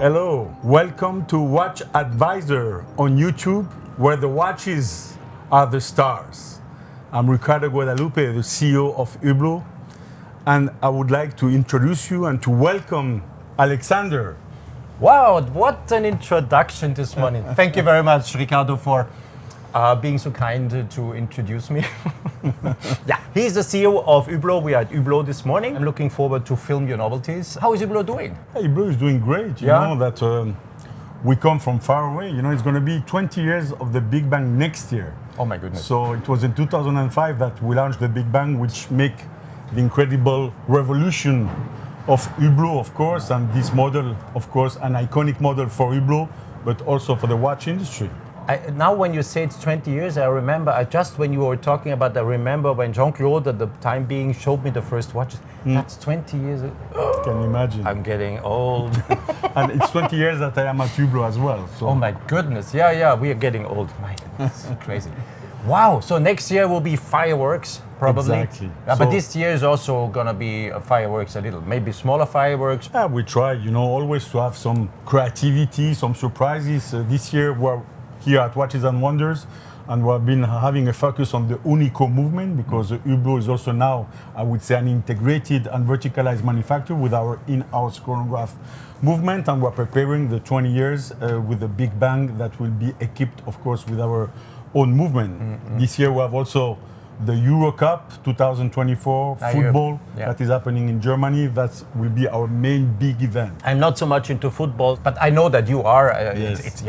Hello, welcome to WatchAdvisor on YouTube, where the watches are the stars. I'm Ricardo Guadalupe, the CEO of Hublot, and I would like to introduce you and to welcome Alexander. Wow, what an introduction this morning. Thank you very much, Ricardo, for being so kind to introduce me. Yeah, he's the CEO of Hublot. We are at Hublot this morning. I'm looking forward to film your novelties. How is Hublot doing? Hublot is doing great. You know that we come from far away. You know, it's going to be 20 years of the Big Bang next year. Oh my goodness. So it was in 2005 that we launched the Big Bang, which make the incredible revolution of Hublot, of course, and this model, of course, an iconic model for Hublot, but also for the watch industry. Now when you say it's 20 years, I remember, just when you were talking about, I remember when Jean-Claude at the time being showed me the first watches. That's 20 years ago. Can you imagine? I'm getting old. And it's 20 years that I am at Hublot as well. So. Oh my goodness, yeah, we are getting old. My goodness, so crazy. Wow, so next year will be fireworks, probably. Exactly. But this year is also going to be fireworks a little, maybe smaller fireworks. Yeah, we try, you know, always to have some creativity, some surprises. This year we're here at Watches and Wonders, and we've been having a focus on the Unico movement because Hublot is also now, I would say, an integrated and verticalized manufacturer with our in-house chronograph movement, and we're preparing the 20 years with the Big Bang that will be equipped, of course, with our own movement. This year we have also the Euro Cup 2024 football that is happening in Germany. That will be our main big event. I'm not so much into football, but I know that you are. Yes.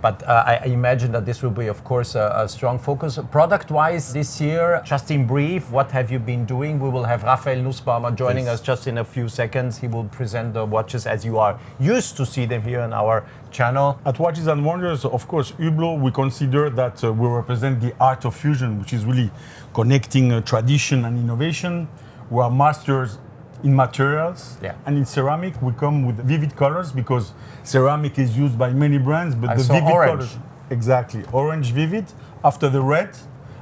But I imagine that this will be, of course, a strong focus. Product-wise, this year, just in brief, what have you been doing? We will have Raphael Nussbaumer joining us just in a few seconds. He will present the watches as you are used to see them here on our channel. At Watches and Wonders, of course, Hublot, we consider that we represent the art of fusion, which is really connecting tradition and innovation. We are masters in materials and in ceramic. We come with vivid colors because ceramic is used by many brands, but the vivid colors. Exactly, orange vivid, after the red,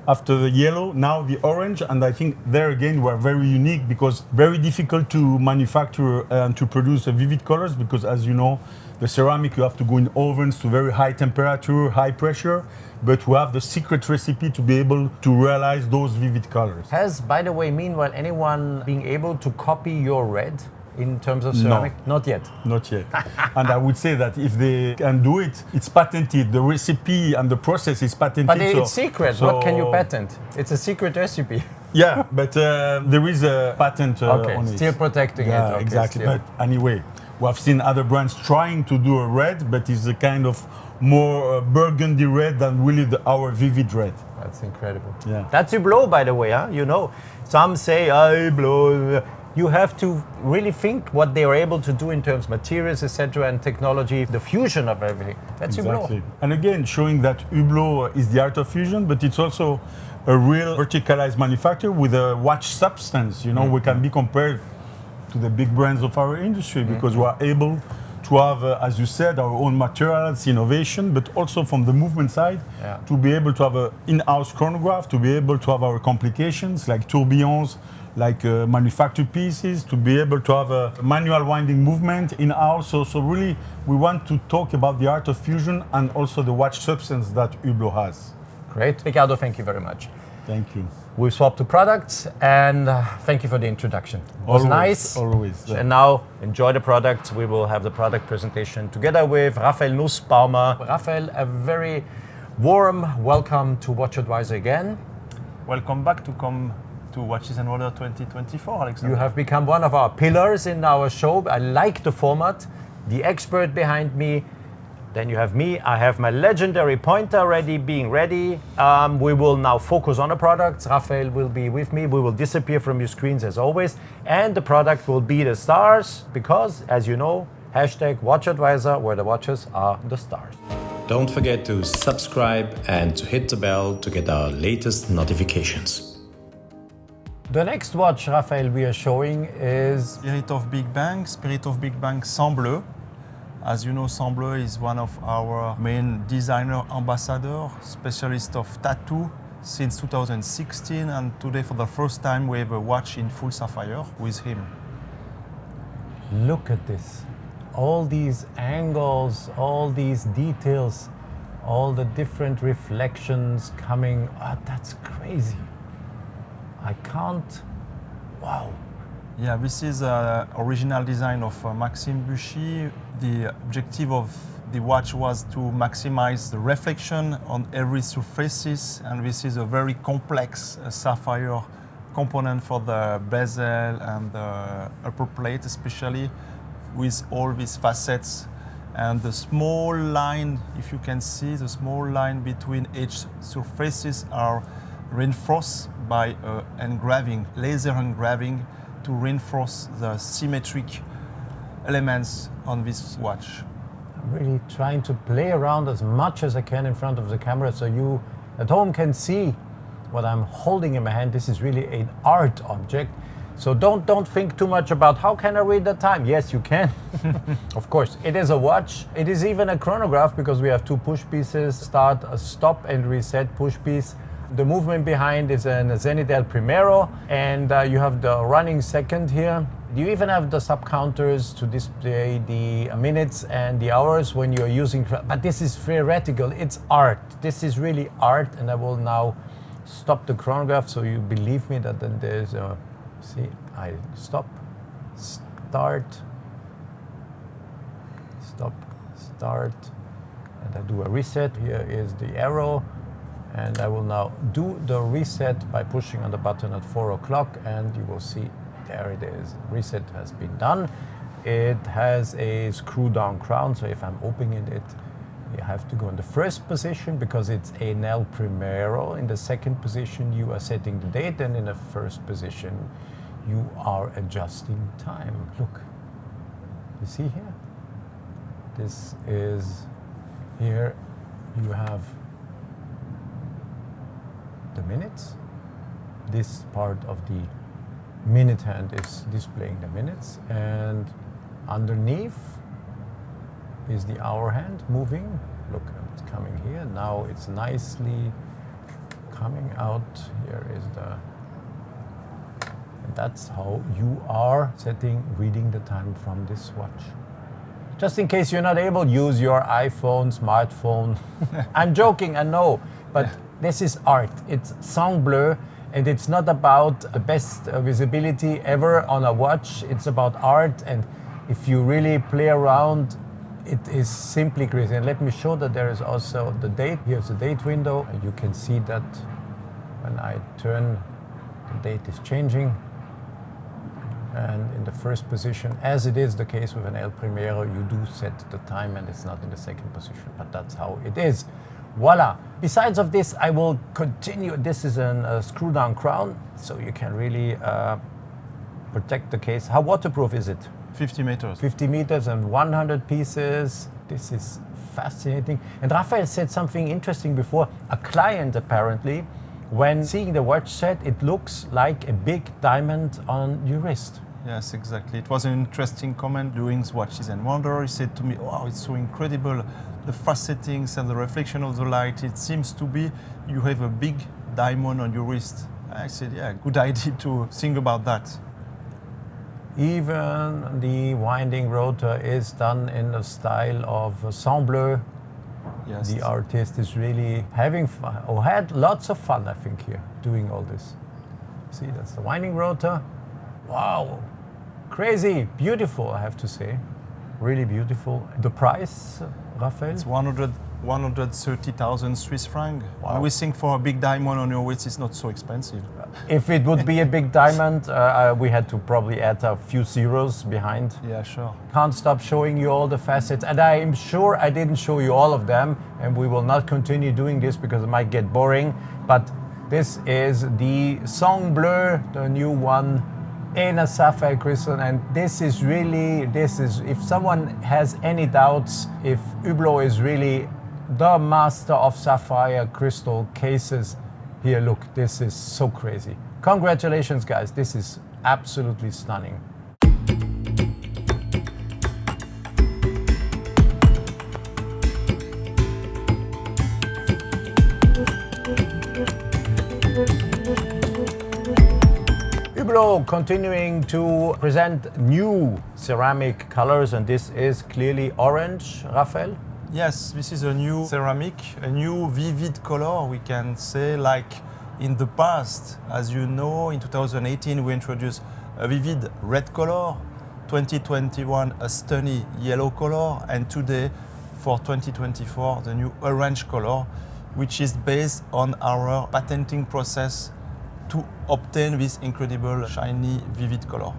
after the yellow, now the orange, and I think there again we're very unique because very difficult to manufacture and to produce vivid colors because, as you know, the ceramic you have to go in ovens to very high temperature, high pressure, but we have the secret recipe to be able to realize those vivid colors. Has, by the way, meanwhile, anyone being able to copy your red in terms of ceramic? No. Not yet. Not yet. And I would say that if they can do it, it's patented. The recipe and the process is patented. But it's secret. What can you patent? It's a secret recipe. Yeah, but there is a patent on it. Still protecting it. Yeah, exactly. Still. But anyway, we have seen other brands trying to do a red, but it's a kind of more burgundy red than really our vivid red. That's incredible. Yeah. That's Hublot, by the way. Huh? You know, some say, Hublot. You have to really think what they are able to do in terms of materials, etc., and technology, the fusion of everything. That's exactly. Hublot. And again, showing that Hublot is the art of fusion, but it's also a real verticalized manufacturer with a watch substance. You know, we can be compared to the big brands of our industry because we are able to have, as you said, our own materials, innovation, but also from the movement side, to be able to have an in-house chronograph, to be able to have our complications like tourbillons, like manufactured pieces, to be able to have a manual winding movement in-house. So really, we want to talk about the art of fusion and also the watch substance that Hublot has. Great. Ricardo, thank you very much. Thank you. We swapped to products, and thank you for the introduction. It was nice. Always. And now, enjoy the products. We will have the product presentation together with Raphael Nussbaumer. Raphael, a very warm welcome to WatchAdvisor again. Welcome back to Watches and Wonders 2024, Alexander. You have become one of our pillars in our show. I like the format, the expert behind me. Then you have me. I have my legendary pointer being ready. We will now focus on the products. Raphael will be with me. We will disappear from your screens as always. And the product will be the stars because, as you know, #WatchAdvisor, where the watches are the stars. Don't forget to subscribe and to hit the bell to get our latest notifications. The next watch, Raphael, we are showing is Spirit of Big Bang Sang Bleu. As you know, Sang Bleu is one of our main designer ambassador, specialist of tattoo since 2016, and today for the first time we have a watch in full sapphire with him. Look at this. all these angles, all these details, all the different reflections coming. That's crazy. I can't. Wow. Yeah, this is an original design of Maxime Plescia-Buchi. The objective of the watch was to maximize the reflection on every surfaces, and this is a very complex sapphire component for the bezel and the upper plate especially, with all these facets. And the small line, if you can see, the small line between each surfaces are reinforced by engraving, laser engraving, to reinforce the symmetric elements on this watch. I'm really trying to play around as much as I can in front of the camera so you at home can see what I'm holding in my hand. This is really an art object. So don't think too much about how can I read the time. Yes, you can. Of course, it is a watch. It is even a chronograph because we have two push pieces, start, stop and reset push piece. The movement behind is a Zenith El Primero, and you have the running second here. You even have the sub counters to display the minutes and the hours when you're using, but this is theoretical, it's art. This is really art, and I will now stop the chronograph so you believe me that then there's a, see, I stop, start, stop, start, and I do a reset. Here is the arrow. And I will now do the reset by pushing on the button at 4 o'clock, and you will see there it is. Reset has been done. It has a screw down crown, so if I'm opening it, you have to go in the first position because it's a El Primero. In the second position, you are setting the date, and in the first position, you are adjusting time. Look, you see here? This is, here you have the minutes. This part of the minute hand is displaying the minutes, and underneath is the hour hand moving. Look, it's coming here. Now it's nicely coming out. Here is the, and that's how you are setting, reading the time from this watch. Just in case you're not able, use your iPhone, smartphone. I'm joking, I know, but this is art. It's Sang Bleu, and it's not about the best visibility ever on a watch. It's about art, and if you really play around, it is simply crazy. And let me show that there is also the date. Here's the date window, and you can see that when I turn, the date is changing. And in the first position, as it is the case with an El Primero, you do set the time, and it's not in the second position, but that's how it is. Voila. Besides of this, I will continue. This is a screw down crown, so you can really protect the case. How waterproof is it? 50 meters. 50 meters and 100 pieces. This is fascinating. And Raphael said something interesting before. A client apparently, when seeing the watch set, it looks like a big diamond on your wrist. Yes, exactly. It was an interesting comment during Watches and Wonder. He said to me, wow, it's so incredible. The facettings and the reflection of the light, it seems to be you have a big diamond on your wrist. I said, yeah, good idea to think about that. Even the winding rotor is done in the style of Sang Bleu. Yes. The artist is really having fun, or had lots of fun, I think, here, doing all this. See, that's the winding rotor. Wow, crazy, beautiful, I have to say. Really beautiful. The price, Raphael? It's 130,000 Swiss francs. Wow. We think for a big diamond on your wrist, it's not so expensive. If it would be a big diamond, we had to probably add a few zeros behind. Yeah, sure. Can't stop showing you all the facets, and I am sure I didn't show you all of them, and we will not continue doing this because it might get boring, but this is the Sang Bleu, the new one, in a sapphire crystal, and this is, if someone has any doubts if Hublot is really the master of sapphire crystal cases, here, look, this is so crazy. Congratulations, guys, this is absolutely stunning. Hublot continuing to present new ceramic colors, and this is clearly orange, Raphael. Yes, this is a new ceramic, a new vivid color, we can say, like in the past. As you know, in 2018 we introduced a vivid red color, 2021 a stunning yellow color, and today for 2024 the new orange color, which is based on our patenting process to obtain this incredible shiny vivid color.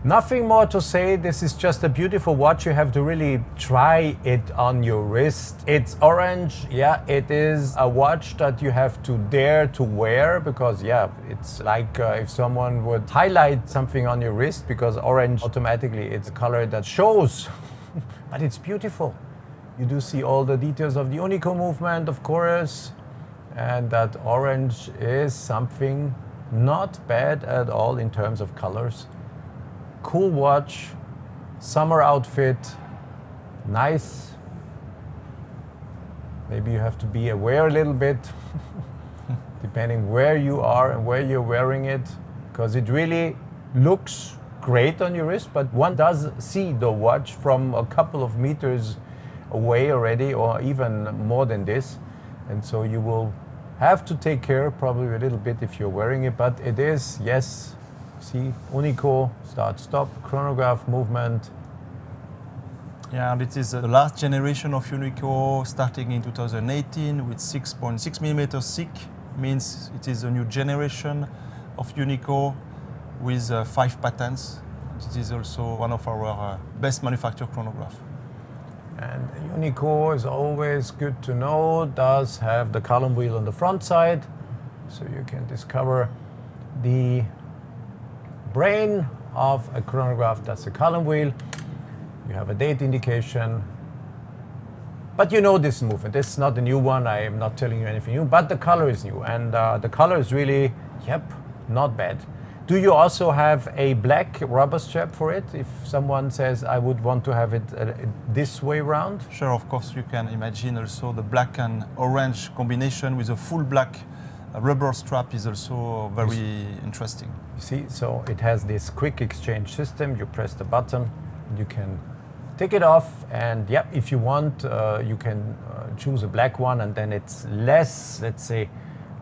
Nothing more to say. This is just a beautiful watch. You have to really try it on your wrist. It's orange. Yeah, it is a watch that you have to dare to wear, because yeah, it's like if someone would highlight something on your wrist, because orange automatically it's a color that shows, but it's beautiful. You do see all the details of the Unico movement, of course, and that orange is something not bad at all in terms of colors. Cool watch, summer outfit, nice. Maybe you have to be aware a little bit, depending where you are and where you're wearing it, because it really looks great on your wrist, but one does see the watch from a couple of meters away already, or even more than this. And so you will have to take care probably a little bit if you're wearing it, but it is, yes, see, Unico, start, stop, chronograph movement. Yeah, and it is the last generation of Unico, starting in 2018 with 6.6 millimeters thick. Means it is a new generation of Unico with 5 patents. It is also one of our best manufactured chronograph. And Unico is always good to know, does have the column wheel on the front side, so you can discover the brain of a chronograph. That's the column wheel. You have a date indication, but you know this movement. This is not a new one. I am not telling you anything new, but the color is new, and the color is really, yep, not bad. Do you also have a black rubber strap for it? If someone says, I would want to have it this way around? Sure, of course, you can imagine also the black and orange combination with a full black rubber strap is also very interesting. You see, so it has this quick exchange system. You press the button, you can take it off, and yeah, if you want, you can choose a black one, and then it's less, let's say,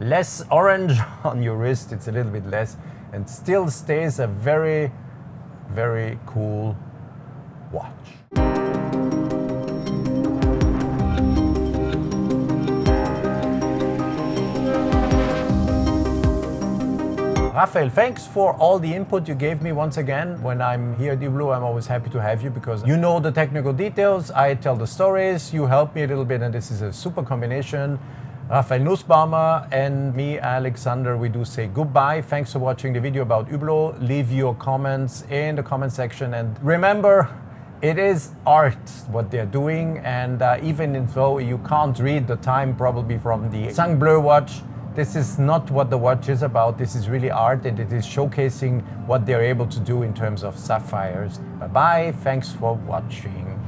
less orange on your wrist. It's a little bit less, and still stays a very, very cool watch. Raphael, thanks for all the input you gave me once again. When I'm here at Hublot, I'm always happy to have you, because you know the technical details, I tell the stories, you help me a little bit, and this is a super combination. Raphael Nussbaumer and me, Alexander, we do say goodbye. Thanks for watching the video about Hublot. Leave your comments in the comment section, and remember, it is art what they're doing, and even though you can't read the time probably from the Sang Bleu watch, this is not what the watch is about. This is really art, and it is showcasing what they're able to do in terms of sapphires. Bye-bye, thanks for watching.